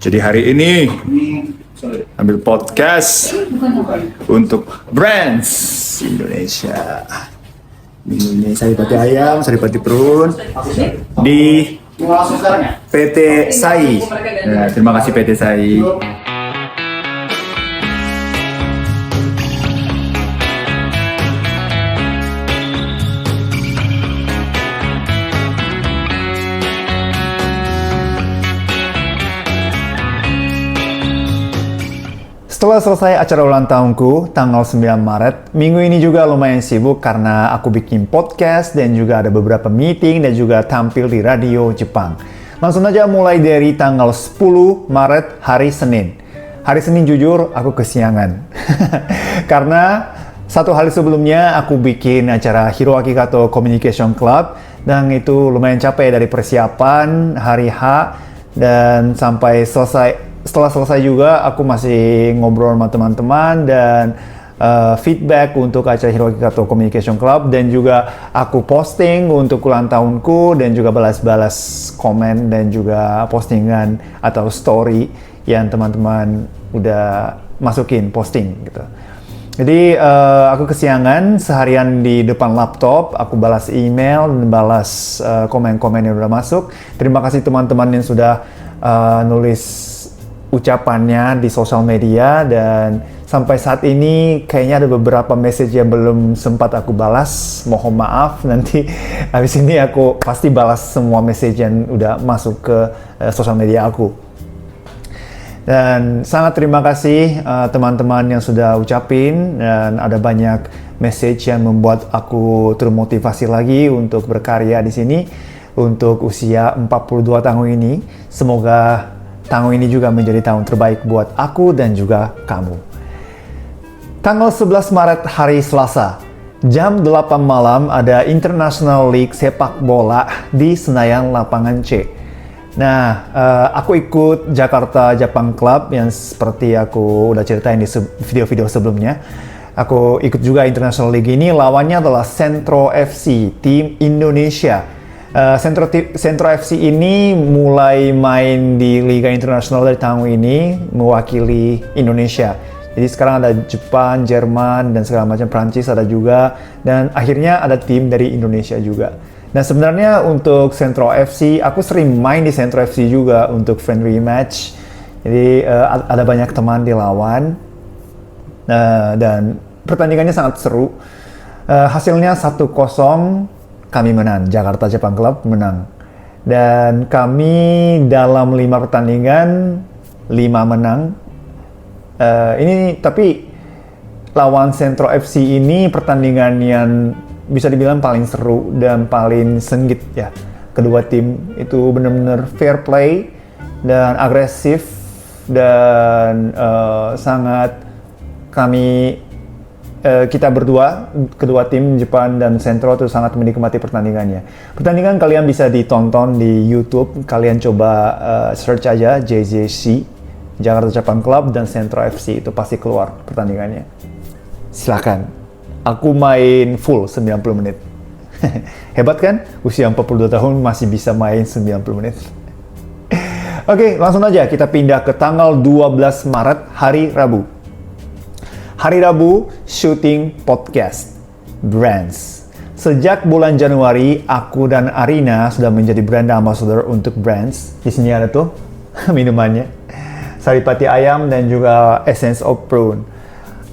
Jadi hari ini ambil podcast untuk Brands Indonesia. Ini saripati ayam, saripati prune di PT SAI. Nah, terima kasih PT SAI. Setelah selesai acara ulang tahunku, tanggal 9 Maret, minggu ini juga lumayan sibuk karena aku bikin podcast dan juga ada beberapa meeting dan juga tampil di radio Jepang. Langsung aja mulai dari tanggal 10 Maret, hari Senin. Hari Senin jujur, aku kesiangan. Karena satu hari sebelumnya aku bikin acara Hiroaki Kato Communication Club dan itu lumayan capek dari persiapan hari H dan sampai selesai. Setelah selesai juga, aku masih ngobrol sama teman-teman dan feedback untuk acara Hiroaki Kato Communication Club dan juga aku posting untuk ulang tahunku dan juga balas-balas komen dan juga postingan atau story yang teman-teman udah masukin posting gitu. Jadi aku kesiangan seharian di depan laptop, aku balas email dan balas komen-komen yang udah masuk. Terima kasih teman-teman yang sudah nulis ucapannya di sosial media dan sampai saat ini kayaknya ada beberapa message yang belum sempat aku balas. Mohon maaf, nanti habis ini aku pasti balas semua message yang udah masuk ke sosial media aku. Dan sangat terima kasih teman-teman yang sudah ucapin dan ada banyak message yang membuat aku termotivasi lagi untuk berkarya di sini untuk usia 42 tahun ini. Semoga tahun ini juga menjadi tahun terbaik buat aku dan juga kamu. Tanggal 11 Maret hari Selasa, jam 8 malam ada International League sepak bola di Senayan Lapangan C. Nah, aku ikut Jakarta Japan Club yang seperti aku udah ceritain di video-video sebelumnya. Aku ikut juga International League ini, lawannya adalah Centro FC, tim Indonesia. Centro FC ini mulai main di Liga Internasional dari tahun ini mewakili Indonesia. Jadi sekarang ada Jepang, Jerman, dan segala macam, Prancis ada juga. Dan akhirnya ada tim dari Indonesia juga. Dan sebenarnya untuk Centro FC, aku sering main di Centro FC juga untuk friendly match. Jadi ada banyak teman di lawan. Dan pertandingannya sangat seru. Hasilnya 1-0. Kami menang, Jakarta Japan Club menang. Dan kami dalam 5 pertandingan, 5 menang. Ini tapi lawan Centro FC ini pertandingan yang bisa dibilang paling seru dan paling sengit ya. Kedua tim itu benar-benar fair play dan agresif dan sangat kita berdua, kedua tim Jepang dan Centro itu sangat menikmati pertandingannya. Pertandingan kalian bisa ditonton di YouTube, kalian coba search aja JJC, Jakarta Japan Club dan Centro FC, itu pasti keluar pertandingannya. Silakan, aku main full 90 menit. Hebat kan? Usia 42 tahun masih bisa main 90 menit. Oke, langsung aja kita pindah ke tanggal 12 Maret, hari Rabu. Hari Rabu, syuting podcast Brands. Sejak bulan Januari, aku dan Arina sudah menjadi brand ambassador untuk Brands. Di sini ada tuh minumannya. Saripati ayam dan juga Essence of Prune.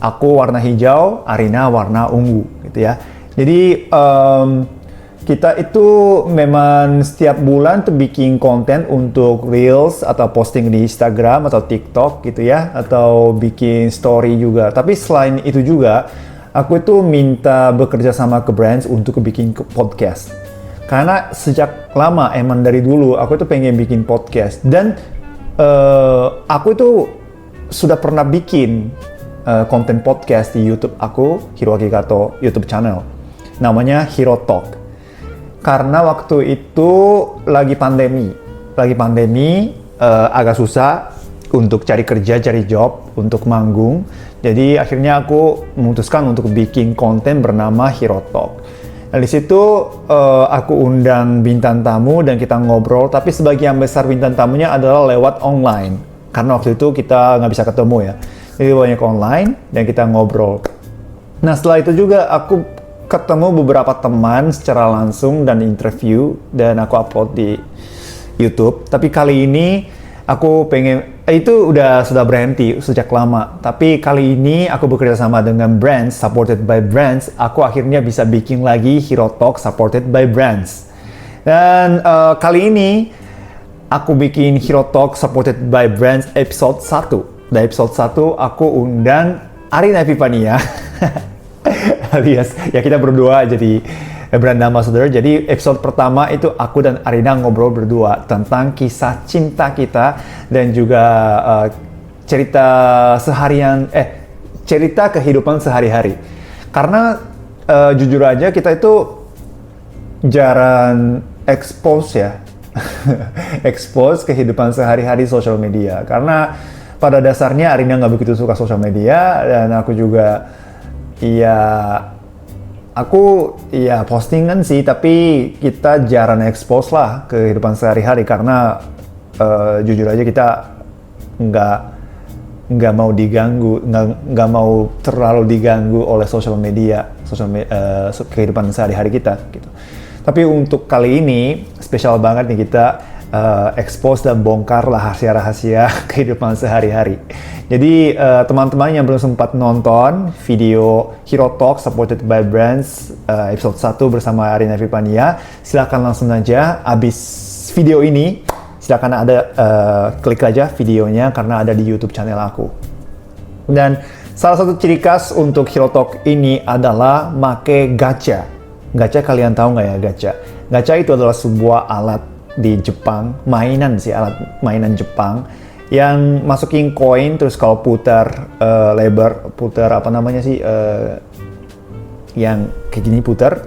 Aku warna hijau, Arina warna ungu gitu ya. Jadi kita itu memang setiap bulan tuh bikin konten untuk Reels atau posting di Instagram atau TikTok gitu ya, atau bikin story juga. Tapi selain itu juga, aku itu minta bekerja sama ke Brands untuk bikin podcast. Karena sejak lama, emang dari dulu, aku itu pengen bikin podcast. Dan aku itu sudah pernah bikin konten podcast di YouTube aku, Hiroaki Kato YouTube channel. Namanya Hiro Talk. Karena waktu itu lagi pandemi agak susah untuk cari kerja, cari job, untuk manggung. Jadi akhirnya aku memutuskan untuk bikin konten bernama Hiro Talk. Nah, di situ aku undang bintang tamu dan kita ngobrol, tapi sebagian besar bintang tamunya adalah lewat online. karena waktu itu kita nggak bisa ketemu ya. Jadi banyak online dan kita ngobrol. Nah setelah itu juga aku ketemu beberapa teman secara langsung dan interview dan aku upload di YouTube. Tapi kali ini aku pengen, itu sudah berhenti sejak lama. Tapi kali ini aku bekerja sama dengan Brands, supported by Brands. Aku akhirnya bisa bikin lagi Hero Talk supported by Brands. Dan kali ini aku bikin Hero Talk supported by Brands episode 1. Di episode 1 aku undang Arina Epifania alias ya kita berdua jadi brand ambassador. Jadi episode pertama itu aku dan Arina ngobrol berdua tentang kisah cinta kita dan juga cerita cerita kehidupan sehari-hari. Karena jujur aja kita itu jarang expose ya expose kehidupan sehari-hari sosial media. Karena pada dasarnya Arina nggak begitu suka sosial media dan aku juga aku postingan sih, tapi kita jarang expose lah kehidupan sehari-hari karena jujur aja kita nggak mau diganggu, nggak mau terlalu diganggu oleh sosial media kehidupan sehari-hari kita gitu. Tapi untuk kali ini spesial banget nih kita expose dan bongkar rahasia-rahasia kehidupan sehari-hari. Jadi teman-teman yang belum sempat nonton video Hero Talk supported by Brands episode 1 bersama Arina Epifania, silakan langsung aja abis video ini silakan klik aja videonya karena ada di YouTube channel aku. Dan salah satu ciri khas untuk Hero Talk ini adalah make gacha. Gacha kalian tahu nggak ya gacha? Gacha itu adalah sebuah alat di Jepang, alat mainan Jepang yang masukin koin terus kalau putar yang kayak gini putar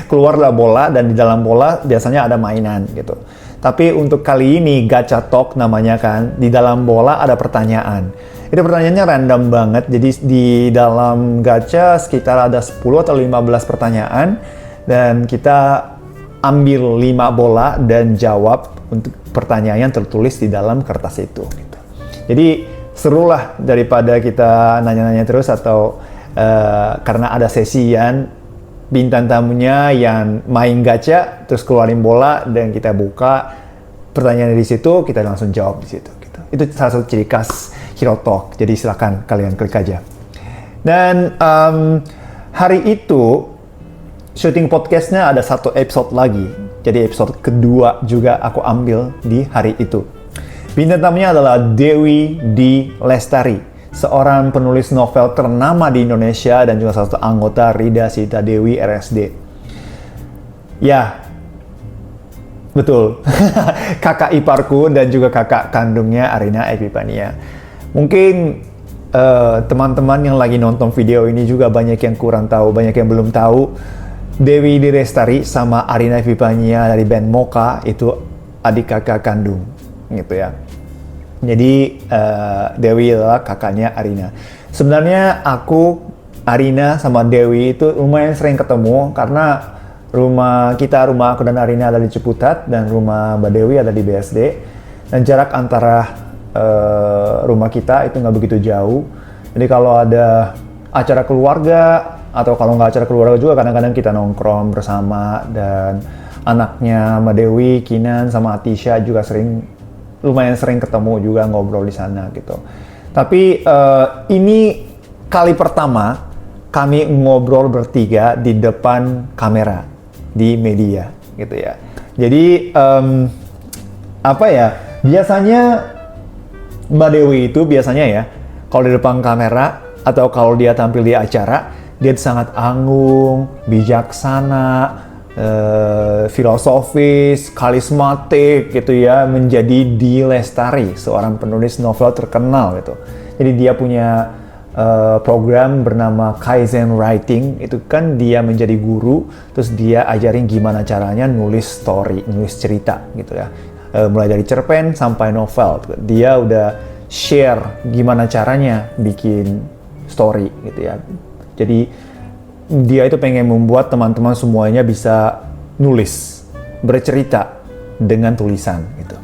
keluarlah bola dan di dalam bola biasanya ada mainan gitu. Tapi untuk kali ini gacha talk namanya kan, di dalam bola ada pertanyaan. Itu pertanyaannya random banget, jadi di dalam gacha sekitar ada 10 atau 15 pertanyaan dan kita ambil 5 bola dan jawab untuk pertanyaan yang tertulis di dalam kertas itu. Gitu. Jadi seru lah daripada kita nanya-nanya terus atau karena ada sesi yang bintang tamunya yang main gacha terus keluarin bola dan kita buka pertanyaan di situ, kita langsung jawab di situ. Gitu. Itu salah satu ciri khas Hero Talk. Jadi silakan kalian klik aja. Dan hari itu syuting podcastnya ada 1 episode lagi. Jadi episode kedua juga aku ambil di hari itu. Bintang tamunya adalah Dewi D. Lestari, seorang penulis novel ternama di Indonesia dan juga salah satu anggota Rida Sita Dewi RSD. Ya, betul. Kakak iparku dan juga kakak kandungnya Arina Epifania. Mungkin teman-teman yang lagi nonton video ini juga banyak yang kurang tahu, banyak yang belum tahu. Dewi D. Lestari sama Arina Epifania dari band Mocha itu adik kakak kandung gitu ya. Jadi Dewi adalah kakaknya Arina. Sebenarnya aku, Arina sama Dewi itu lumayan sering ketemu karena rumah aku dan Arina ada di Ciputat dan rumah Mbak Dewi ada di BSD. Dan jarak antara rumah kita itu nggak begitu jauh. Jadi kalau ada acara keluarga atau kalau nggak acara keluarga juga kadang-kadang kita nongkrong bersama dan anaknya Mbak Dewi, Kinan sama Atisha juga lumayan sering ketemu juga ngobrol di sana gitu. Tapi ini kali pertama kami ngobrol bertiga di depan kamera di media gitu ya. Jadi biasanya Mbak Dewi itu biasanya ya kalau di depan kamera atau kalau dia tampil di acara dia sangat anggun, bijaksana, filosofis, karismatik gitu ya, menjadi D. Lestari, seorang penulis novel terkenal gitu. Jadi dia punya program bernama Kaizen Writing, itu kan dia menjadi guru, terus dia ajarin gimana caranya nulis story, nulis cerita gitu ya. Mulai dari cerpen sampai novel, dia udah share gimana caranya bikin story gitu ya. Jadi dia itu pengen membuat teman-teman semuanya bisa nulis, bercerita dengan tulisan gitu.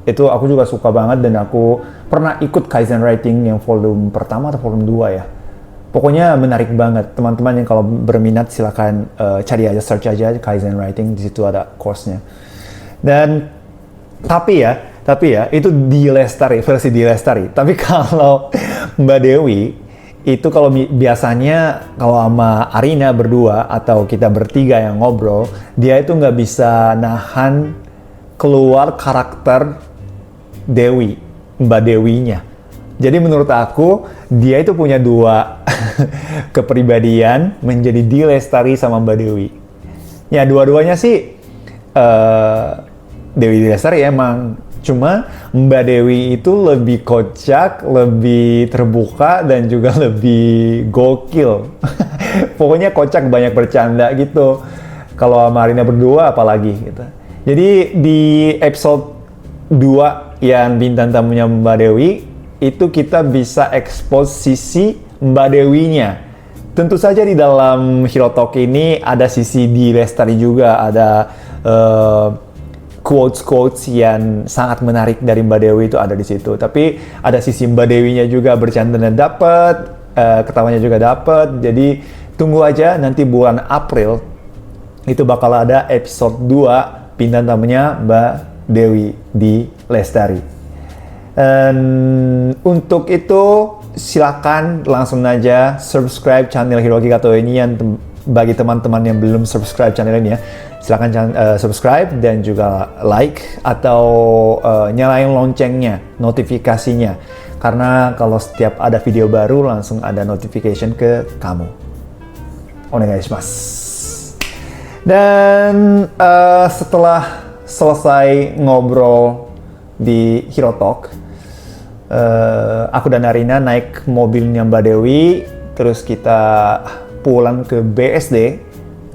Itu aku juga suka banget dan aku pernah ikut Kaizen Writing yang volume pertama atau volume 2 ya. Pokoknya menarik banget. Teman-teman yang kalau berminat silakan cari aja, search aja Kaizen Writing, di situ ada course-nya. Dan tapi ya itu di Lestari, versi di Lestari. Tapi kalau Mbak Dewi itu kalau biasanya kalau sama Arina berdua atau kita bertiga yang ngobrol, dia itu nggak bisa nahan keluar karakter Dewi, Mbak Dewinya. Jadi menurut aku dia itu punya dua kepribadian menjadi di Lestari sama Mbak Dewi. Ya dua-duanya sih Dewi di Lestari emang. Cuma Mbak Dewi itu lebih kocak, lebih terbuka, dan juga lebih gokil. Pokoknya kocak, banyak bercanda gitu. Kalau sama Marina berdua apalagi gitu. Jadi di episode 2 yang bintang tamunya Mbak Dewi, itu kita bisa expose sisi Mbak Dewinya. Tentu saja di dalam Hero Talk ini ada sisi di Lestari juga, ada quotes-quotes yang sangat menarik dari Mbak Dewi itu ada di situ. Tapi ada sisi Mbak Dewinya juga, bercandanya dapat, ketawanya juga dapat. Jadi tunggu aja nanti bulan April itu bakal ada episode 2 bintang tamunya Mbak Dewi di Lestari. Dan untuk itu silakan langsung aja subscribe channel Hiroki Kato ini. Yang bagi teman-teman yang belum subscribe channel ini ya, silakan subscribe dan juga like atau nyalain loncengnya, notifikasinya, karena kalau setiap ada video baru langsung ada notification ke kamu. Onegaishimasu. Dan setelah selesai ngobrol di Hero Talk, aku dan Arina naik mobilnya Mbak Dewi, terus kita pulang ke BSD,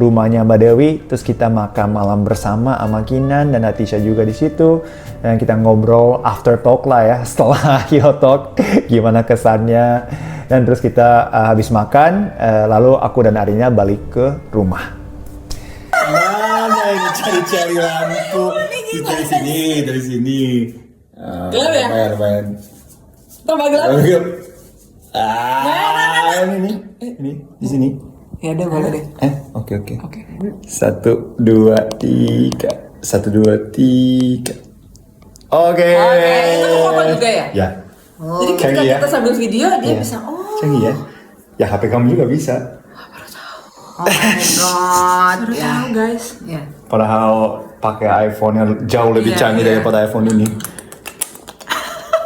rumahnya Mbak Dewi, terus kita makan malam bersama sama Kinan dan Atisha juga di situ, dan kita ngobrol after talk lah ya, setelah Hero Talk, gimana kesannya, dan terus kita habis makan, lalu aku dan Arina balik ke rumah. Mana ini cari-cari lampu? Dari sini. Gelap ya? Lumayan. Tambah gelap? Ini di sini. Ya udah boleh deh. Oke. Oke. 1, 2, 3. 1, 2, 3. Oke. Itu foto juga ya? Ya. Jadi ketika Canggih ya? kita sambil video dia Iya. bisa Canggih ya? Ya HP kamu juga bisa. Oh my god. Baru tahu guys. Ya. Padahal pakai iPhone-nya jauh lebih Iya, canggih iya. daripada iPhone ini.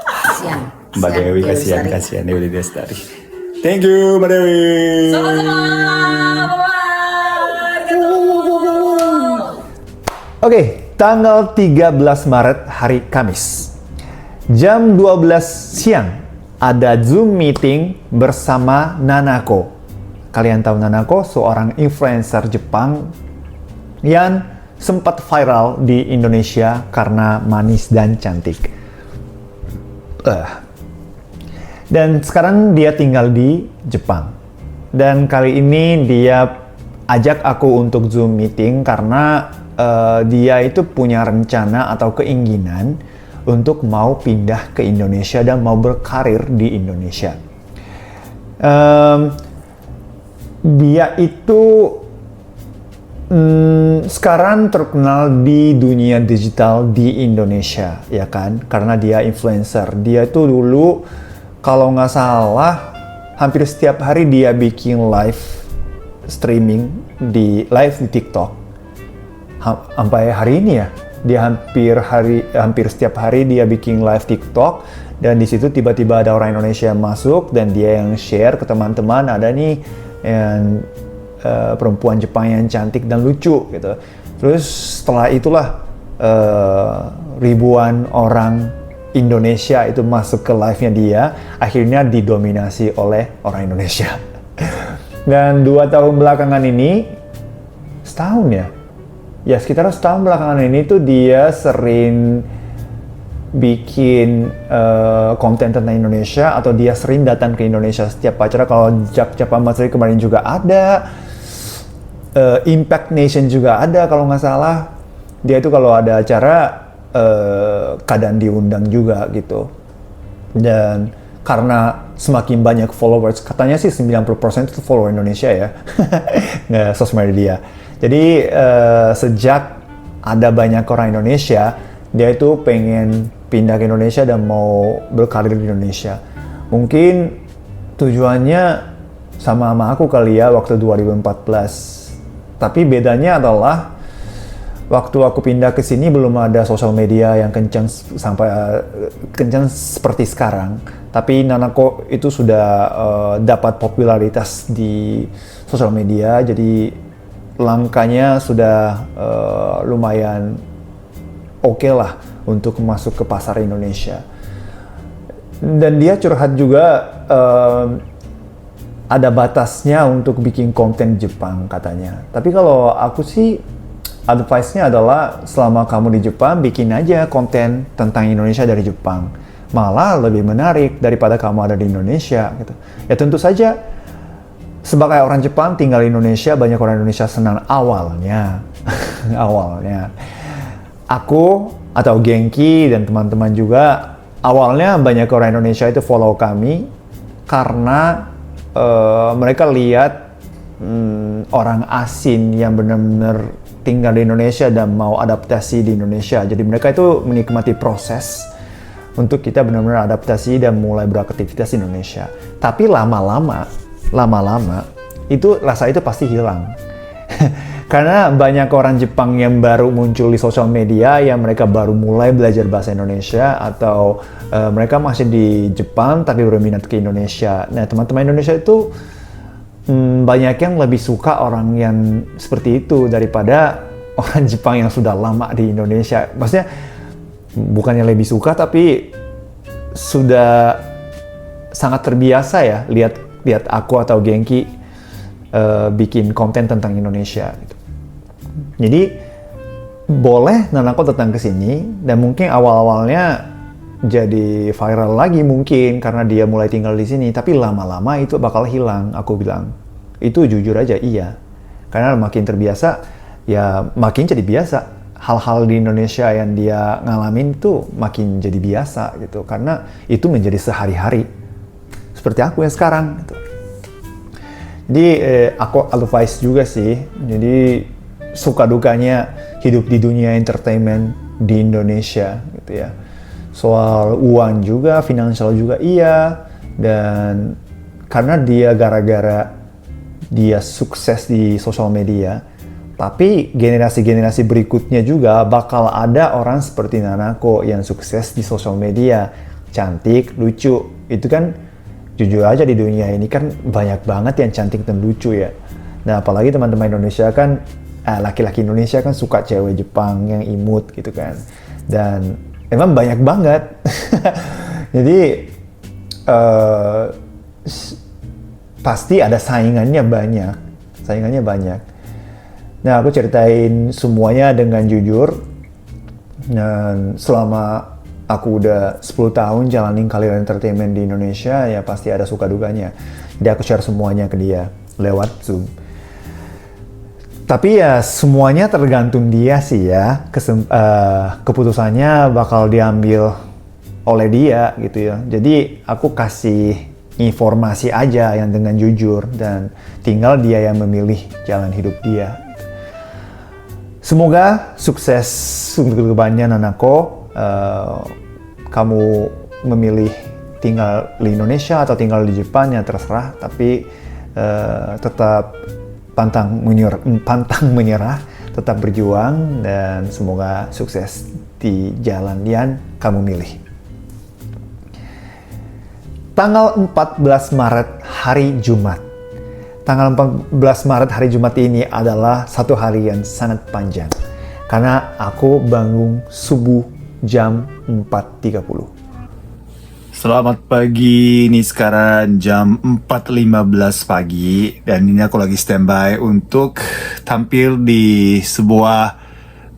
Kasihan. Mbak Dewi kasihan Dewi Lestari. Thank you Mbak Dewi. Sama-sama. Bye-bye. Oke, tanggal 13 Maret hari Kamis. Jam 12 siang ada Zoom meeting bersama Nanako. Kalian tahu Nanako, seorang influencer Jepang yang sempat viral di Indonesia karena manis dan cantik. Dan sekarang dia tinggal di Jepang. Dan kali ini dia ajak aku untuk Zoom meeting karena dia itu punya rencana atau keinginan untuk mau pindah ke Indonesia dan mau berkarir di Indonesia. Dia itu sekarang terkenal di dunia digital di Indonesia, ya kan? Karena dia influencer. Dia itu dulu, kalau nggak salah, hampir setiap hari dia bikin live streaming di TikTok. Sampai hari ini ya, dia hampir setiap hari dia bikin live TikTok, dan di situ tiba-tiba ada orang Indonesia masuk dan dia yang share ke teman-teman, ada nih yang perempuan Jepang yang cantik dan lucu gitu. Terus setelah itulah ribuan orang Indonesia itu masuk ke live-nya dia, akhirnya didominasi oleh orang Indonesia. Dan 2 tahun belakangan ini, setahun ya? Ya sekitar setahun belakangan ini tuh dia sering bikin konten tentang Indonesia, atau dia sering datang ke Indonesia setiap acara. Kalau Japan Matsuri kemarin juga ada, Impact Nation juga ada kalau nggak salah. Dia itu kalau ada acara keadaan diundang juga gitu. Dan karena semakin banyak followers, katanya sih 90% itu follower Indonesia ya, nggak sosial media. Jadi sejak ada banyak orang Indonesia, dia itu pengen pindah ke Indonesia dan mau berkarir di Indonesia. Mungkin tujuannya sama aku kali ya waktu 2014. Tapi bedanya adalah waktu aku pindah ke sini belum ada sosial media yang kencang kencang seperti sekarang. Tapi Nanako itu sudah dapat popularitas di sosial media, jadi langkahnya sudah lumayan oke lah untuk masuk ke pasar Indonesia. Dan dia curhat juga ada batasnya untuk bikin konten Jepang katanya. Tapi kalau aku sih advice-nya adalah selama kamu di Jepang bikin aja konten tentang Indonesia dari Jepang. Malah lebih menarik daripada kamu ada di Indonesia gitu. Ya tentu saja sebagai orang Jepang tinggal di Indonesia, banyak orang Indonesia senang awalnya. Awalnya. Aku atau Genki dan teman-teman juga awalnya banyak orang Indonesia itu follow kami karena mereka lihat orang asing yang benar-benar tinggal di Indonesia dan mau adaptasi di Indonesia. Jadi mereka itu menikmati proses untuk kita benar-benar adaptasi dan mulai beraktivitas di Indonesia. Tapi lama-lama itu rasa itu pasti hilang. Karena banyak orang Jepang yang baru muncul di sosial media, yang mereka baru mulai belajar bahasa Indonesia, atau mereka masih di Jepang tapi berminat ke Indonesia. Nah, teman-teman Indonesia itu banyak yang lebih suka orang yang seperti itu daripada orang Jepang yang sudah lama di Indonesia. Maksudnya bukannya lebih suka, tapi sudah sangat terbiasa ya lihat aku atau Genki bikin konten tentang Indonesia gitu. Jadi boleh Nanako datang ke sini dan mungkin awal-awalnya jadi viral lagi mungkin karena dia mulai tinggal di sini, tapi lama-lama itu bakal hilang, aku bilang. Itu jujur aja iya. Karena makin terbiasa ya makin jadi biasa. Hal-hal di Indonesia yang dia ngalamin tuh makin jadi biasa gitu, karena itu menjadi sehari-hari. Seperti aku yang sekarang gitu. Jadi aku advice juga sih, jadi suka dukanya hidup di dunia entertainment di Indonesia gitu ya. Soal uang juga, finansial juga iya, dan karena dia gara-gara dia sukses di sosial media, tapi generasi-generasi berikutnya juga bakal ada orang seperti Nanako yang sukses di sosial media, cantik, lucu. Itu kan jujur aja di dunia ini kan banyak banget yang cantik dan lucu ya. Nah apalagi teman-teman Indonesia kan, laki-laki Indonesia kan suka cewek Jepang yang imut gitu kan. Dan emang banyak banget. Jadi pasti ada saingannya banyak. Nah aku ceritain semuanya dengan jujur. Dan selama aku udah 10 tahun jalanin karir entertainment di Indonesia, ya pasti ada suka dukanya. Jadi aku share semuanya ke dia lewat Zoom. Tapi ya semuanya tergantung dia sih ya. Keputusannya bakal diambil oleh dia gitu ya. Jadi aku kasih informasi aja yang dengan jujur dan tinggal dia yang memilih jalan hidup dia. Semoga sukses untuk kedepannya Nanako. Kamu memilih tinggal di Indonesia atau tinggal di Jepang ya terserah, tapi tetap pantang menyerah, tetap berjuang, dan semoga sukses di jalan yang kamu milih. Tanggal 14 Maret hari Jumat. Tanggal 14 Maret hari Jumat ini adalah satu hari yang sangat panjang. Karena aku bangun subuh jam 4.30. Selamat pagi, ini sekarang jam 4.15 pagi dan ini aku lagi standby untuk tampil di sebuah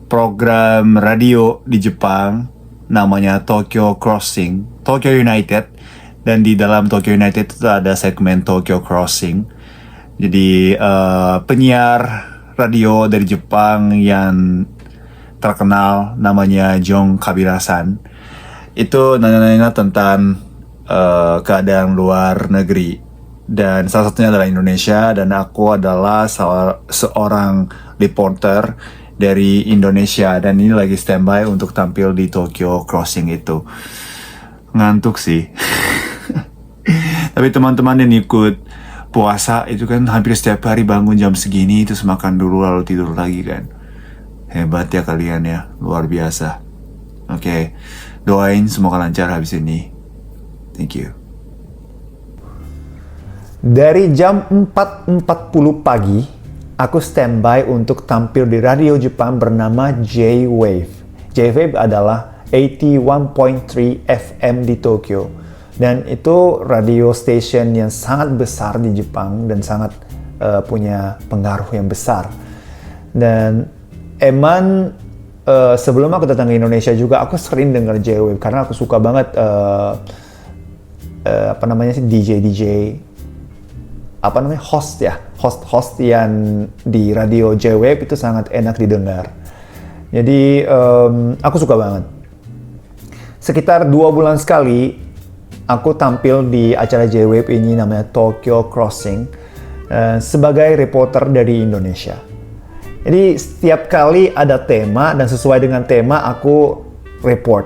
program radio di Jepang namanya Tokyo Crossing, Tokyo United, dan di dalam Tokyo United itu ada segmen Tokyo Crossing. Jadi penyiar radio dari Jepang yang terkenal namanya Jong Kabirasan. Itu nanya-nanya tentang keadaan luar negeri. Dan salah satunya adalah Indonesia, dan aku adalah seorang reporter dari Indonesia, dan ini lagi standby untuk tampil di Tokyo Crossing itu. Ngantuk sih. Tapi teman-teman yang ikut puasa itu kan hampir setiap hari bangun jam segini, terus makan dulu lalu tidur lagi kan. Hebat ya kalian ya, luar biasa. Oke, doain semoga lancar habis ini. Thank you. Dari jam 4.40 pagi, aku standby untuk tampil di radio Jepang bernama J-Wave. J-Wave adalah 81.3 FM di Tokyo. Dan itu radio station yang sangat besar di Jepang dan sangat punya pengaruh yang besar. Dan emang sebelum aku datang ke Indonesia juga, aku sering dengar J-Wave karena aku suka banget DJ host yang di radio J-Wave itu sangat enak didengar. Jadi aku suka banget. Sekitar 2 bulan sekali aku tampil di acara J-Wave ini namanya Tokyo Crossing sebagai reporter dari Indonesia. Jadi setiap kali ada tema dan sesuai dengan tema aku report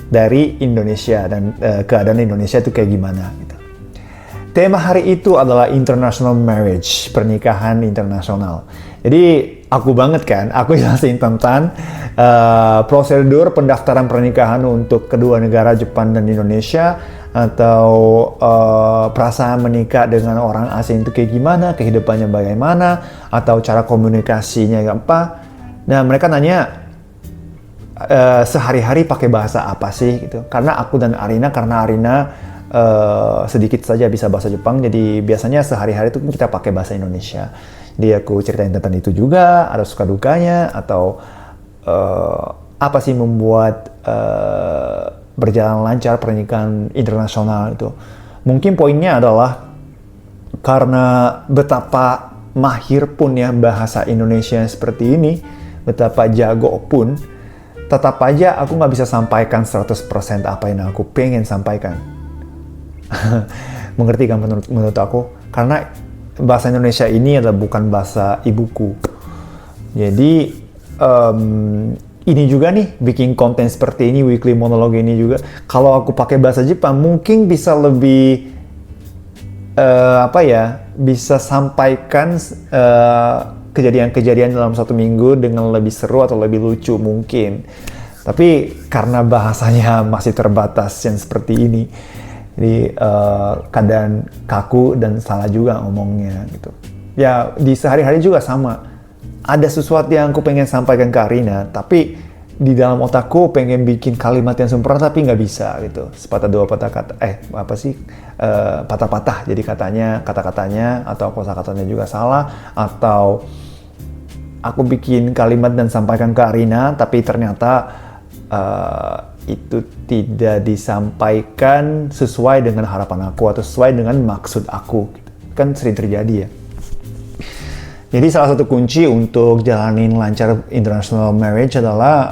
dari Indonesia dan keadaan Indonesia itu kayak gimana gitu. Tema hari itu adalah International Marriage, pernikahan internasional. Jadi aku banget kan, aku jelasin tentang prosedur pendaftaran pernikahan untuk kedua negara Jepang dan Indonesia, atau perasaan menikah dengan orang asing itu kayak gimana, kehidupannya bagaimana, atau cara komunikasinya apa. Nah mereka nanya sehari-hari pakai bahasa apa sih gitu. Karena aku dan Arina sedikit saja bisa bahasa Jepang, jadi biasanya sehari-hari itu kita pakai bahasa Indonesia. Jadi aku ceritain tentang itu juga, ada suka dukanya, atau apa sih membuat berjalan lancar pernikahan internasional itu. Mungkin poinnya adalah karena betapa mahir pun ya bahasa Indonesia seperti ini, betapa jago pun, tetap aja aku nggak bisa sampaikan 100% apa yang aku pengen sampaikan. Mengerti kan menurut aku? Karena bahasa Indonesia ini adalah bukan bahasa ibuku. Jadi ini juga nih, bikin konten seperti ini, weekly monologue ini juga, kalau aku pakai bahasa Jepang mungkin bisa lebih bisa sampaikan kejadian-kejadian dalam 1 minggu dengan lebih seru atau lebih lucu mungkin. Tapi karena bahasanya masih terbatas yang seperti ini, jadi kadang kaku dan salah juga ngomongnya gitu. Ya di sehari-hari juga sama. Ada sesuatu yang aku pengen sampaikan ke Arina, tapi di dalam otakku pengen bikin kalimat yang sempurna tapi nggak bisa gitu. Sepatah dua patah kata, patah-patah jadi kata-katanya atau kosakatanya juga salah, atau aku bikin kalimat dan sampaikan ke Arina tapi ternyata itu tidak disampaikan sesuai dengan harapan aku atau sesuai dengan maksud aku. Kan sering terjadi ya. Jadi salah satu kunci untuk jalanin lancar international marriage adalah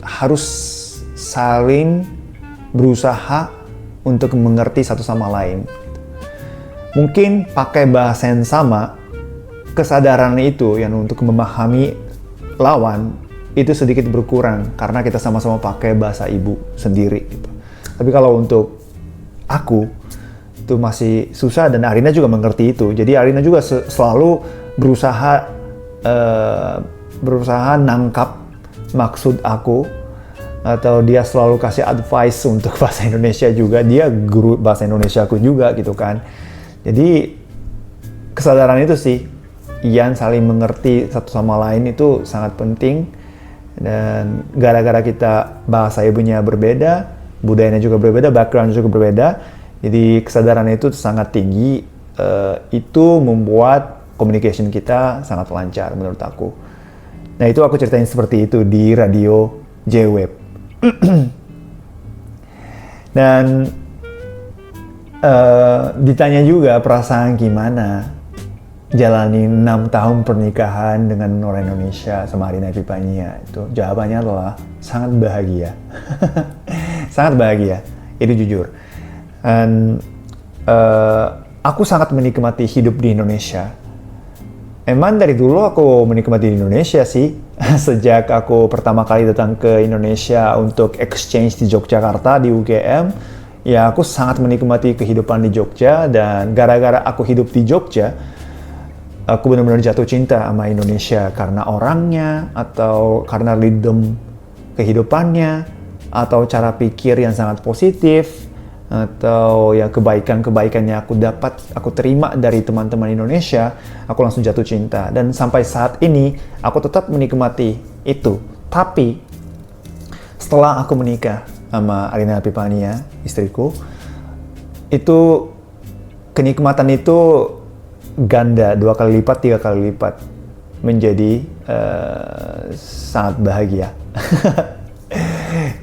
harus saling berusaha untuk mengerti satu sama lain. Mungkin pakai bahasa yang sama, kesadaran itu yang untuk memahami lawan itu sedikit berkurang karena kita sama-sama pakai bahasa ibu sendiri gitu. Tapi kalau untuk aku itu masih susah, dan Arina juga mengerti itu. Jadi Arina juga selalu berusaha nangkap maksud aku, atau dia selalu kasih advice untuk bahasa Indonesia juga. Dia guru bahasa Indonesia aku juga gitu kan. Jadi kesadaran itu sih yang saling mengerti satu sama lain itu sangat penting. Dan gara-gara kita bahasa ibunya berbeda, budayanya juga berbeda, background juga berbeda, jadi kesadaran itu sangat tinggi. Itu membuat communication kita sangat lancar menurut aku. Nah itu aku ceritain seperti itu di radio J-Wave. Dan ditanya juga perasaan gimana. jalani 6 tahun pernikahan dengan orang Indonesia sama Arina Epifania? Itu jawabannya adalah sangat bahagia. Sangat bahagia, itu jujur. Dan aku sangat menikmati hidup di Indonesia. Emang dari dulu aku menikmati di Indonesia sih. Sejak aku pertama kali datang ke Indonesia untuk exchange di Yogyakarta di UGM, ya aku sangat menikmati kehidupan di Jogja. Dan gara-gara aku hidup di Jogja, aku benar-benar jatuh cinta sama Indonesia karena orangnya, atau karena rhythm kehidupannya, atau cara pikir yang sangat positif, atau ya kebaikan-kebaikannya aku terima dari teman-teman Indonesia. Aku langsung jatuh cinta, dan sampai saat ini aku tetap menikmati itu. Tapi setelah aku menikah sama Arina Epifania, istriku, itu kenikmatan itu ganda, 2 kali lipat, 3 kali lipat, menjadi sangat bahagia.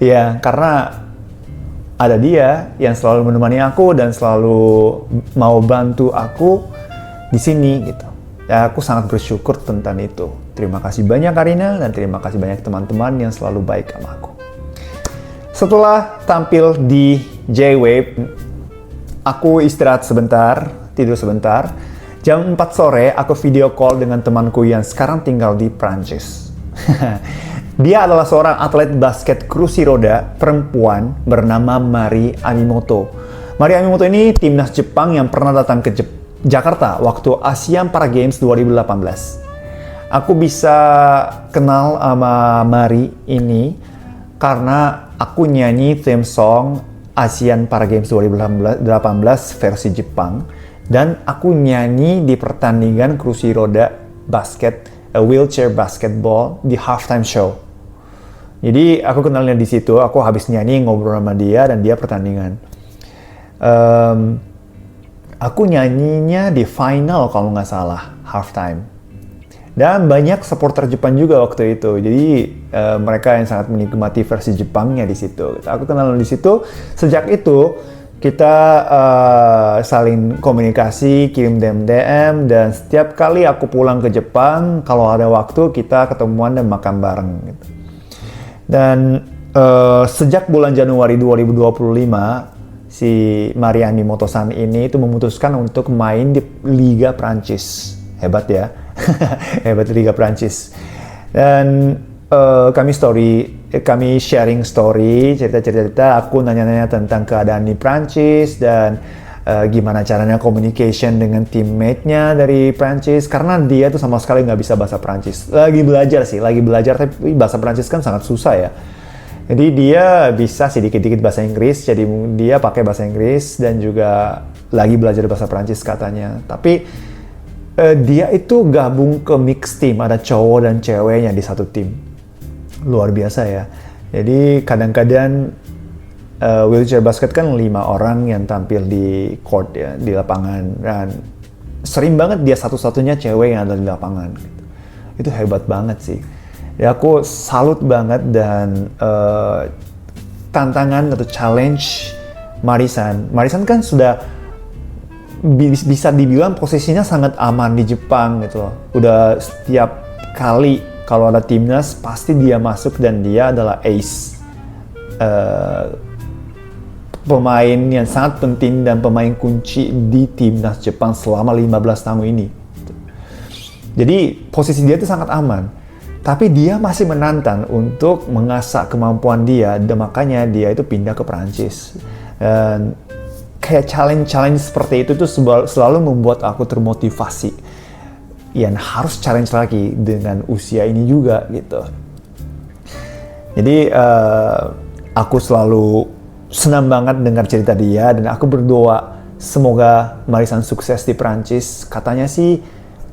Ya, karena ada dia yang selalu menemani aku dan selalu mau bantu aku di sini gitu. Ya, aku sangat bersyukur tentang itu. Terima kasih banyak Arina, dan terima kasih banyak teman-teman yang selalu baik sama aku. Setelah tampil di J-Wave, aku istirahat sebentar, tidur sebentar. Jam 4 sore, aku video call dengan temanku yang sekarang tinggal di Prancis. Dia adalah seorang atlet basket kursi roda perempuan bernama Mari Amimoto. Mari Amimoto ini timnas Jepang yang pernah datang ke Jakarta waktu Asian Para Games 2018. Aku bisa kenal sama Mari ini karena aku nyanyi theme song Asian Para Games 2018 versi Jepang, dan aku nyanyi di pertandingan kursi roda basket, wheelchair basketball di halftime show. Jadi aku kenalnya di situ, aku habis nyanyi ngobrol sama dia dan dia pertandingan. Aku nyanyinya di final kalau nggak salah, halftime. Dan banyak supporter Jepang juga waktu itu. Jadi mereka yang sangat menikmati versi Jepangnya di situ. Aku kenal di situ. Sejak itu kita saling komunikasi, kirim DM, dan setiap kali aku pulang ke Jepang, kalau ada waktu kita ketemuan dan makan bareng. Gitu. Dan sejak bulan Januari 2025, si Mari Amimoto-san ini itu memutuskan untuk main di Liga Prancis. Hebat ya. Hebat Liga Prancis. Dan kami sharing story, cerita-cerita, aku nanya-nanya tentang keadaan di Prancis dan gimana caranya communication dengan teammate-nya dari Prancis, karena dia tuh sama sekali nggak bisa bahasa Prancis. Lagi belajar, tapi bahasa Prancis kan sangat susah ya. Jadi dia bisa sedikit-dikit bahasa Inggris, jadi dia pakai bahasa Inggris dan juga lagi belajar bahasa Prancis katanya. Tapi dia itu gabung ke mix team, ada cowok dan ceweknya di satu tim. Luar biasa ya. Jadi kadang-kadang wheelchair basket kan 5 orang yang tampil di court ya, di lapangan, dan sering banget dia satu-satunya cewek yang ada di lapangan gitu. Itu hebat banget sih. Ya, aku salut banget, dan tantangan atau challenge Marisan kan sudah bisa dibilang posisinya sangat aman di Jepang gitu loh. Udah setiap kali kalau ada timnas pasti dia masuk, dan dia adalah ace, pemain yang sangat penting dan pemain kunci di timnas Jepang selama 15 tahun ini. Jadi posisi dia itu sangat aman, tapi dia masih menantang untuk mengasah kemampuan dia, dan makanya dia itu pindah ke Prancis. Dan kayak challenge seperti itu tuh selalu membuat aku termotivasi. Yang harus challenge lagi dengan usia ini juga gitu. Jadi aku selalu senang banget dengar cerita dia, dan aku berdoa semoga Marisan sukses di Prancis. Katanya sih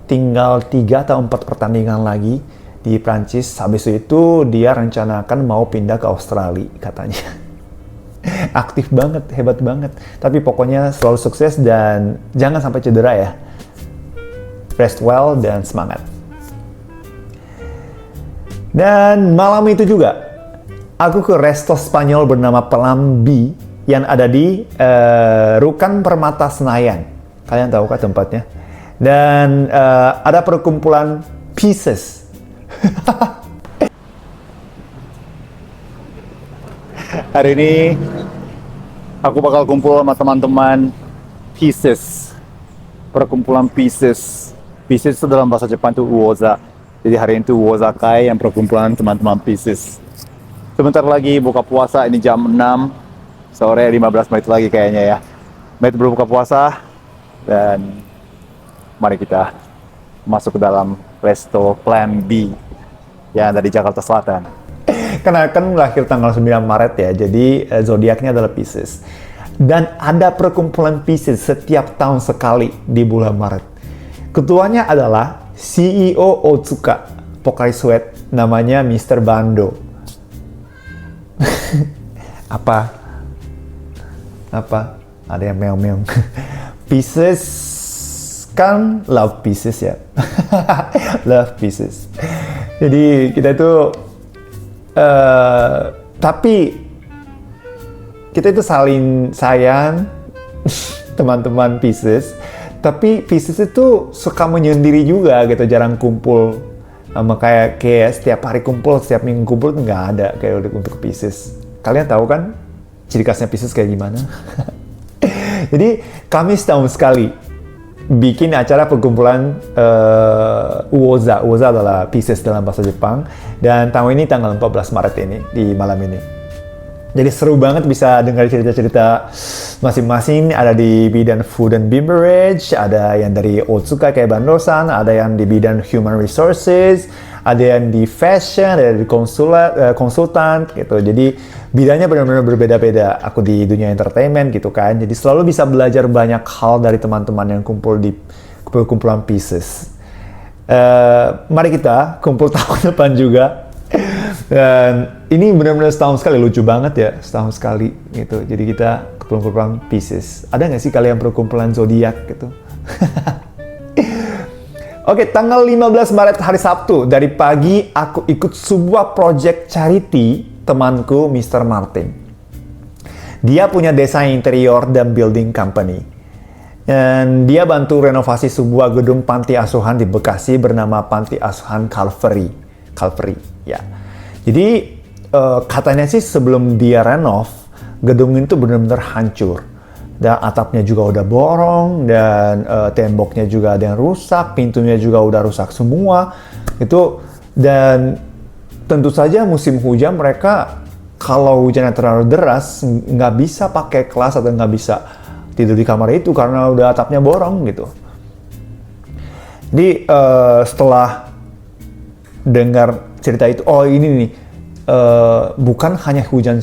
tinggal 3 atau 4 pertandingan lagi di Prancis. Habis itu dia rencanakan mau pindah ke Australia katanya. Aktif banget, hebat banget. Tapi pokoknya selalu sukses dan jangan sampai cedera ya. Rest well dan semangat. Dan malam itu juga aku ke resto Spanyol bernama Pelambi yang ada di Rukan Permata Senayan. Kalian tahu kah tempatnya? Dan ada perkumpulan Pisces. Hari ini aku bakal kumpul sama teman-teman Pisces. Perkumpulan Pisces. Pisces itu dalam bahasa Jepang itu Uoza. Jadi hari ini itu Uoza Kai yang perkumpulan teman-teman Pisces. Sebentar lagi buka puasa, ini jam 6 sore, 15 menit lagi kayaknya ya. Menit berbuka puasa, dan mari kita masuk ke dalam resto Plan B yang ada di Jakarta Selatan. Karena kan lahir tanggal 9 Maret ya, jadi zodiaknya adalah Pisces. Dan ada perkumpulan Pisces setiap tahun sekali di bulan Maret. Ketuanya adalah CEO Otsuka Pocari Sweat, namanya Mr. Bando. Apa? Ada yang meong-meong. Pisces kan love Pisces ya. Love Pisces. Jadi kita itu tapi kita itu saling sayang teman-teman Pisces, tapi Pisces itu suka menyendiri juga gitu, jarang kumpul sama kayak setiap hari kumpul, setiap minggu kumpul nggak ada kayak untuk Pisces. Kalian tahu kan ciri khasnya Pisces kayak gimana? Jadi kami setahun sekali bikin acara perkumpulan Uoza. Uoza adalah Pisces dalam bahasa Jepang, dan tahun ini tanggal 14 Maret ini, di malam ini. Jadi seru banget bisa dengar cerita-cerita masing-masing. Ada di bidang food and beverage, ada yang dari Otsuka kayak Bandosan, ada yang di bidang human resources, ada yang di fashion, ada di konsultan gitu. Jadi bidangnya benar-benar berbeda-beda. Aku di dunia entertainment gitu kan. Jadi selalu bisa belajar banyak hal dari teman-teman yang kumpul di kumpulan Pisces. Mari kita kumpul tahun depan juga. Dan ini benar-benar setahun sekali, lucu banget ya, setahun sekali gitu. Jadi kita kumpulan Pisces. Ada nggak sih kalian perkumpulan zodiak gitu? Oke, tanggal 15 Maret hari Sabtu, dari pagi aku ikut sebuah project charity temanku Mr. Martin. Dia punya desain interior dan building company. Dan dia bantu renovasi sebuah gedung panti asuhan di Bekasi bernama Panti Asuhan Calvary, ya. Jadi katanya sih sebelum dia renov, gedung itu benar-benar hancur. Dan atapnya juga udah borong, dan temboknya juga ada yang rusak, pintunya juga udah rusak semua. Dan tentu saja musim hujan mereka kalau hujannya terlalu deras nggak bisa pakai kelas atau nggak bisa tidur di kamar itu karena udah atapnya borong gitu. Jadi setelah dengar cerita itu, oh ini nih bukan hanya hujan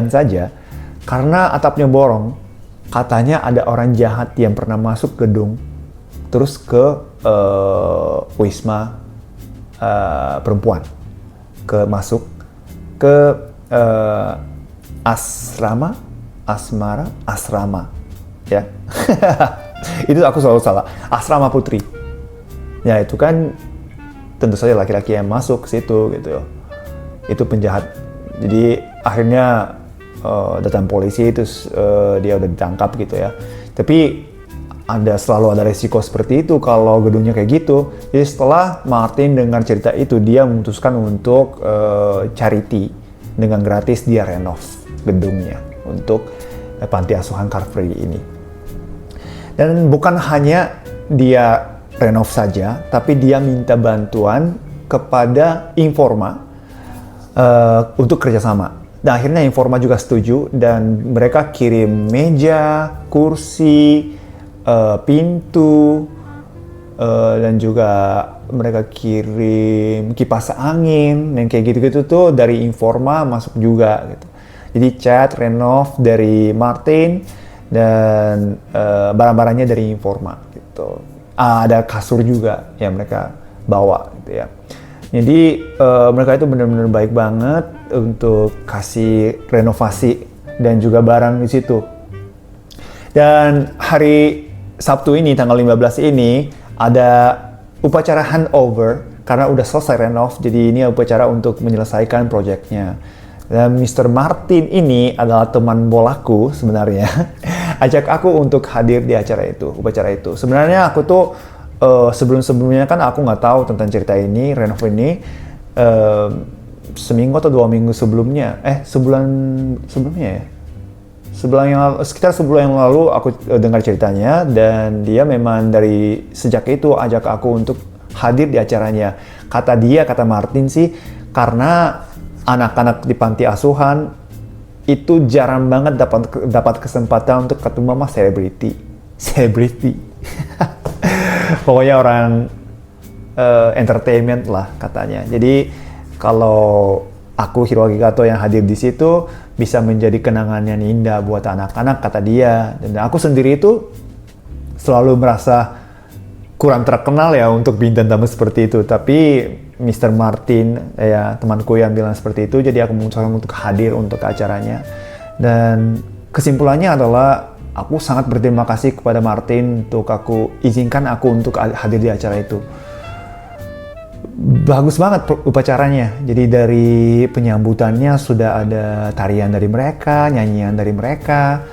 saja, karena atapnya borong. Katanya ada orang jahat yang pernah masuk gedung terus ke wisma perempuan, masuk ke asrama ya. Itu aku selalu salah, asrama putri ya. Itu kan tentu saja laki-laki yang masuk ke situ gitu. Itu penjahat. Jadi akhirnya datang polisi, terus dia udah ditangkap gitu ya. Tapi selalu ada resiko seperti itu kalau gedungnya kayak gitu. Jadi setelah Martin dengar cerita itu, dia memutuskan untuk charity, dengan gratis dia renov gedungnya untuk panti asuhan Calvary ini. Dan bukan hanya dia renov saja, tapi dia minta bantuan kepada Informa untuk kerjasama. Dan akhirnya Informa juga setuju, dan mereka kirim meja, kursi, pintu, dan juga mereka kirim kipas angin, yang kayak gitu-gitu tuh dari Informa masuk juga gitu. Jadi cat, renov dari Martin, dan barang-barangnya dari Informa gitu. Ada kasur juga yang mereka bawa gitu ya. Jadi mereka itu benar-benar baik banget untuk kasih renovasi dan juga barang di situ. Dan hari Sabtu ini, tanggal 15 ini, ada upacara handover karena udah selesai renov. Jadi ini upacara untuk menyelesaikan proyeknya. Dan Mr. Martin ini adalah teman bolaku sebenarnya. ajak aku untuk hadir di upacara itu. Sebenarnya aku tuh sebelum-sebelumnya kan aku nggak tahu tentang cerita ini, Renov ini. Seminggu atau 2 minggu sebelumnya, sebulan sebelumnya ya. Sekitar sebulan yang lalu aku dengar ceritanya, dan dia memang dari sejak itu ajak aku untuk hadir di acaranya. Kata Martin sih, karena anak-anak di panti asuhan itu jarang banget dapat kesempatan untuk ketemu sama selebriti. Pokoknya orang entertainment lah katanya. Jadi kalau aku Hiroaki Kato yang hadir di situ bisa menjadi kenangan yang indah buat anak-anak, kata dia. Dan aku sendiri itu selalu merasa kurang terkenal ya untuk bintang tamu seperti itu. Tapi Mr. Martin, ya temanku yang bilang seperti itu, jadi aku memutuskan untuk hadir untuk acaranya. Dan kesimpulannya adalah aku sangat berterima kasih kepada Martin untuk izinkan aku untuk hadir di acara itu. Bagus banget upacaranya. Jadi dari penyambutannya sudah ada tarian dari mereka, nyanyian dari mereka,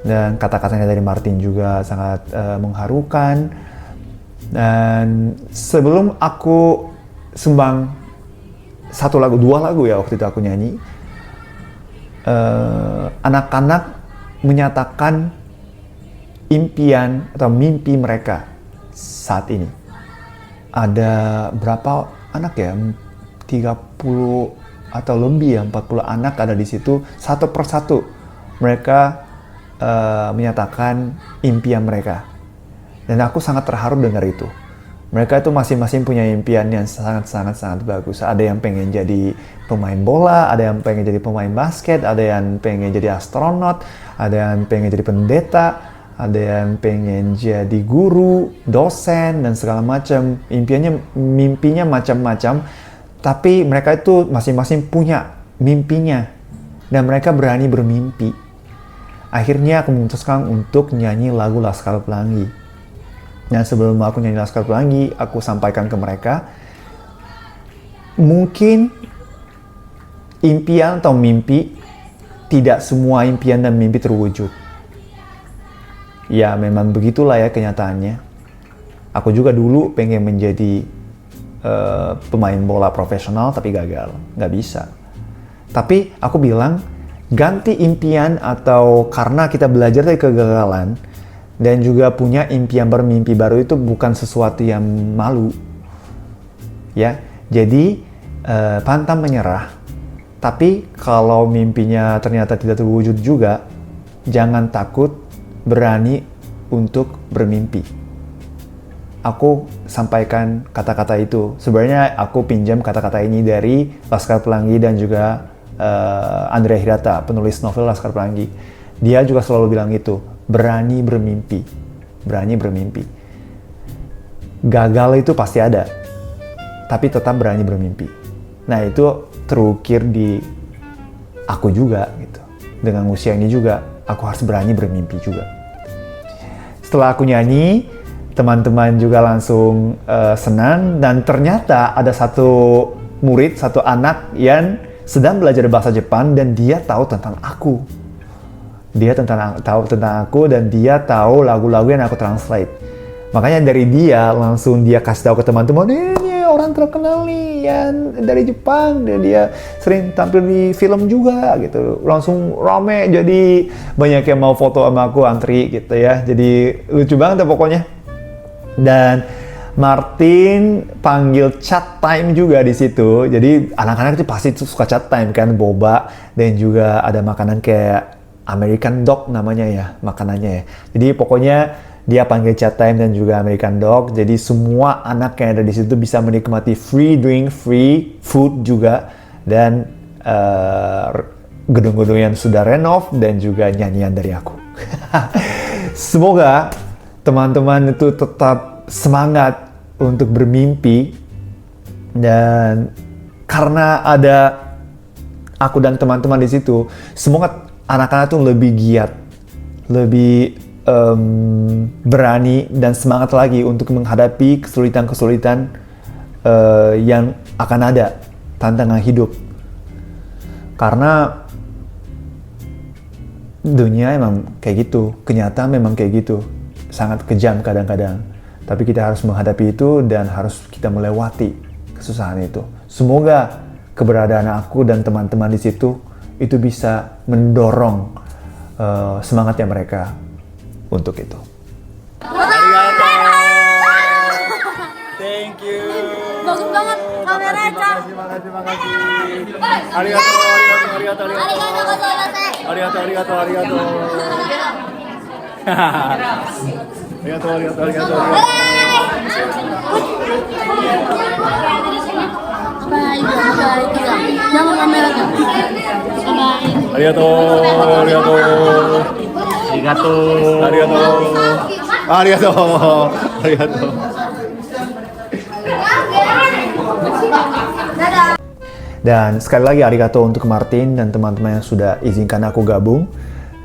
dan kata-katanya dari Martin juga sangat mengharukan. Dan sebelum aku sumbang 2 lagu ya waktu itu aku nyanyi, anak-anak menyatakan impian atau mimpi mereka saat ini. Ada berapa anak ya? 30 atau lebih ya, 40 anak ada di situ. Satu persatu mereka menyatakan impian mereka. Dan aku sangat terharu dengar itu. Mereka itu masing-masing punya impian yang sangat bagus. Ada yang pengen jadi pemain bola, ada yang pengen jadi pemain basket, ada yang pengen jadi astronot, ada yang pengen jadi pendeta, ada yang pengen jadi guru, dosen, dan segala macam. Mimpinya macam-macam, tapi mereka itu masing-masing punya mimpinya, dan mereka berani bermimpi. Akhirnya aku memutuskan untuk nyanyi lagu Laskar Pelangi. Dan sebelum aku nyanyi Laskar Pelangi, aku sampaikan ke mereka, mungkin impian atau mimpi, tidak semua impian dan mimpi terwujud. Ya memang begitulah ya kenyataannya. Aku juga dulu pengen menjadi pemain bola profesional tapi gagal, nggak bisa. Tapi aku bilang ganti impian, atau karena kita belajar dari kegagalan dan juga punya impian bermimpi baru itu bukan sesuatu yang malu. Ya, jadi pantang menyerah. Tapi kalau mimpinya ternyata tidak terwujud juga, jangan takut, berani untuk bermimpi. Aku sampaikan kata-kata itu. Sebenarnya aku pinjam kata-kata ini dari Laskar Pelangi dan juga Andrea Hirata, penulis novel Laskar Pelangi. Dia juga selalu bilang itu, berani bermimpi. Berani bermimpi. Gagal itu pasti ada, tapi tetap berani bermimpi. Nah itu terukir di aku juga gitu. Dengan usia ini juga, aku harus berani bermimpi juga. Setelah aku nyanyi, teman-teman juga langsung senang, dan ternyata ada satu anak yang sedang belajar bahasa Jepang dan dia tahu tentang aku. Dia tahu tentang aku dan dia tahu lagu-lagu yang aku translate. Makanya dari dia langsung dia kasih tahu ke teman-teman, ini orang terkenal nih yang dari Jepang, dan dia sering tampil di film juga gitu. Langsung rame, jadi banyak yang mau foto sama aku, antri gitu ya. Jadi lucu banget ya pokoknya. Dan Martin panggil chat time juga di situ. Jadi anak-anak itu pasti suka chat time kan, boba, dan juga ada makanan kayak American Dog namanya ya, makanannya ya. Jadi pokoknya dia panggil chat time dan juga American Dog. Jadi semua anak yang ada di situ bisa menikmati free drink, free food juga, dan gedung-gedung yang sudah renov, dan juga nyanyian dari aku. Semoga teman-teman itu tetap semangat untuk bermimpi, dan karena ada aku dan teman-teman di situ, semoga anak-anak tuh lebih giat, lebih berani dan semangat lagi untuk menghadapi kesulitan-kesulitan yang akan ada, tantangan hidup. Karena dunia emang kayak gitu, kenyataan memang kayak gitu, sangat kejam kadang-kadang. Tapi kita harus menghadapi itu dan harus kita melewati kesusahan itu. Semoga keberadaan aku dan teman-teman di situ itu bisa mendorong semangatnya mereka untuk itu. Arigato. Thank you. Bagus banget kamera, Cak. Makasih. Arigato. Arigato. Bye. Jangan kamera, Cak. Bye. Arigato. Dan sekali lagi arigato untuk Martin dan teman-teman yang sudah izinkan aku gabung.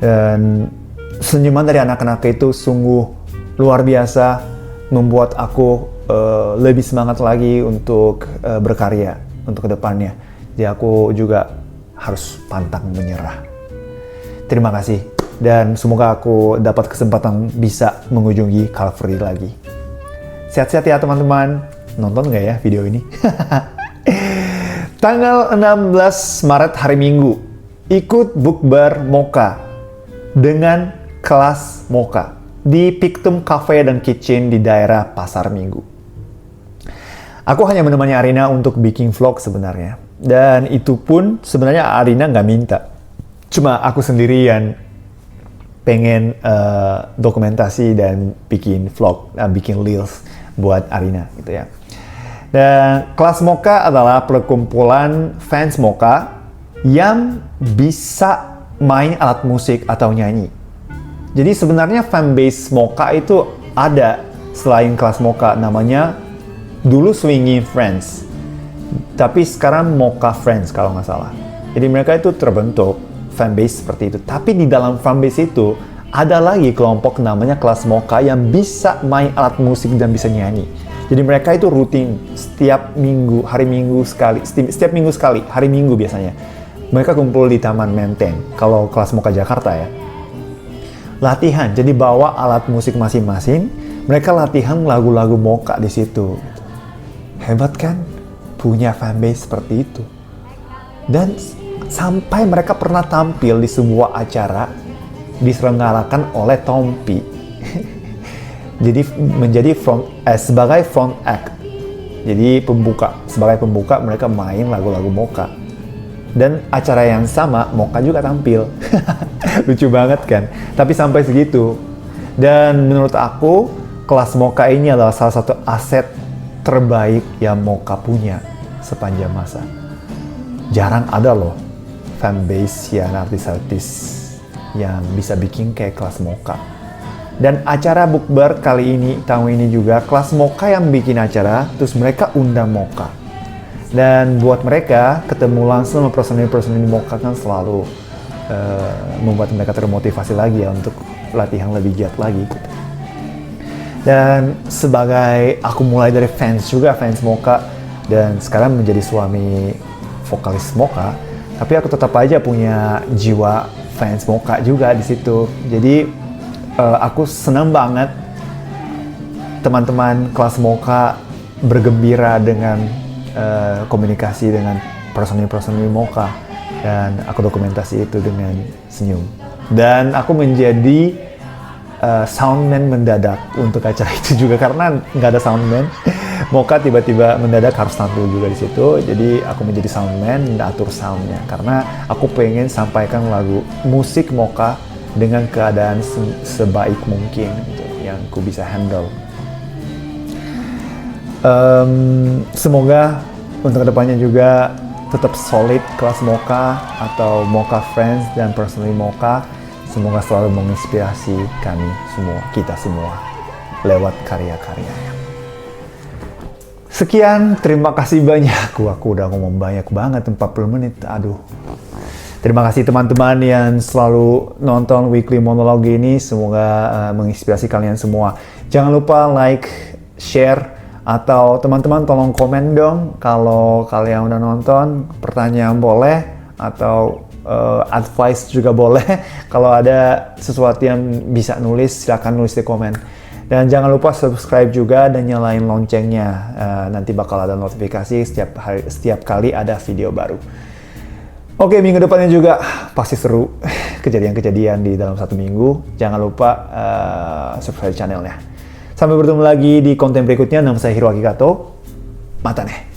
Dan senyuman dari anak-anak itu sungguh luar biasa, membuat aku lebih semangat lagi untuk berkarya untuk kedepannya. Jadi aku juga harus pantang menyerah. Terima kasih dan semoga aku dapat kesempatan bisa mengunjungi Calvary lagi. Sehat-sehat ya teman-teman. Nonton nggak ya video ini? Tanggal 16 Maret hari Minggu, ikut bukber Mocha dengan kelas Mocha di Pictum Cafe dan Kitchen di daerah Pasar Minggu. Aku hanya menemani Arina untuk bikin vlog sebenarnya. Dan itu pun sebenarnya Arina nggak minta. Cuma aku sendiri yang pengen dokumentasi dan bikin vlog, bikin reels buat Arina gitu ya. Dan kelas Mocha adalah perkumpulan fans Mocha yang bisa main alat musik atau nyanyi. Jadi sebenarnya fanbase Mocha itu ada selain kelas Mocha, namanya dulu Swinging Friends. Tapi sekarang Mocha Friends kalau nggak salah. Jadi mereka itu terbentuk fanbase seperti itu. Tapi di dalam fanbase itu ada lagi kelompok namanya kelas Mocha yang bisa main alat musik dan bisa nyanyi. Jadi mereka itu rutin setiap minggu, hari Minggu sekali, setiap minggu sekali, hari Minggu biasanya. Mereka kumpul di Taman Menteng, kalau kelas Mocha Jakarta ya. Latihan, jadi bawa alat musik masing-masing, mereka latihan lagu-lagu Mocha di situ. Hebat kan? Punya fanbase seperti itu. Dan sampai mereka pernah tampil di sebuah acara diselenggarakan oleh Tompi. Jadi menjadi sebagai front act. Jadi sebagai pembuka mereka main lagu-lagu Mocha. Dan acara yang sama Mocha juga tampil. Lucu banget kan? Tapi sampai segitu. Dan menurut aku kelas Mocha ini adalah salah satu aset terbaik yang Mocha punya sepanjang masa. Jarang ada loh fanbase yang artis-artis yang bisa bikin kayak kelas Mocha. Dan acara bukber kali ini, tahun ini juga kelas Mocha yang bikin acara, terus mereka undang Mocha. Dan buat mereka ketemu langsung sama personil-personil Mocha kan selalu membuat mereka termotivasi lagi ya untuk latihan lebih giat lagi gitu. Dan sebagai aku mulai dari fans Mocha dan sekarang menjadi suami vokalis Mocha, tapi aku tetap aja punya jiwa fans Mocha juga di situ. Jadi aku senang banget teman-teman kelas Mocha bergembira dengan komunikasi dengan personil-personil Mocha, dan aku dokumentasi itu dengan senyum. Dan aku menjadi soundman mendadak untuk acara itu juga karena nggak ada soundman. Mocha tiba-tiba mendadak harus tampil juga di situ, jadi aku menjadi soundman dan atur soundnya karena aku pengen sampaikan lagu musik Mocha dengan keadaan sebaik mungkin gitu, yang ku bisa handle. Semoga untuk kedepannya juga tetap solid kelas Mocha atau Mocha Friends dan personally Mocha. Semoga selalu menginspirasi kami semua, kita semua lewat karya-karyanya. Sekian, terima kasih banyak. Aku udah ngomong banyak banget, 40 menit. Aduh. Terima kasih teman-teman yang selalu nonton weekly monolog ini. Semoga menginspirasi kalian semua. Jangan lupa like, share, atau teman-teman tolong komen dong kalau kalian udah nonton. Pertanyaan boleh, atau advice juga boleh. Kalau ada sesuatu yang bisa nulis, silakan nulis di komen. Dan jangan lupa subscribe juga dan nyalain loncengnya. Nanti bakal ada notifikasi setiap kali ada video baru. Oke, minggu depannya juga pasti seru. Kejadian-kejadian di dalam 1 minggu. Jangan lupa subscribe channelnya. Sampai bertemu lagi di konten berikutnya. Nama saya Hiroaki Kato. Mata nih.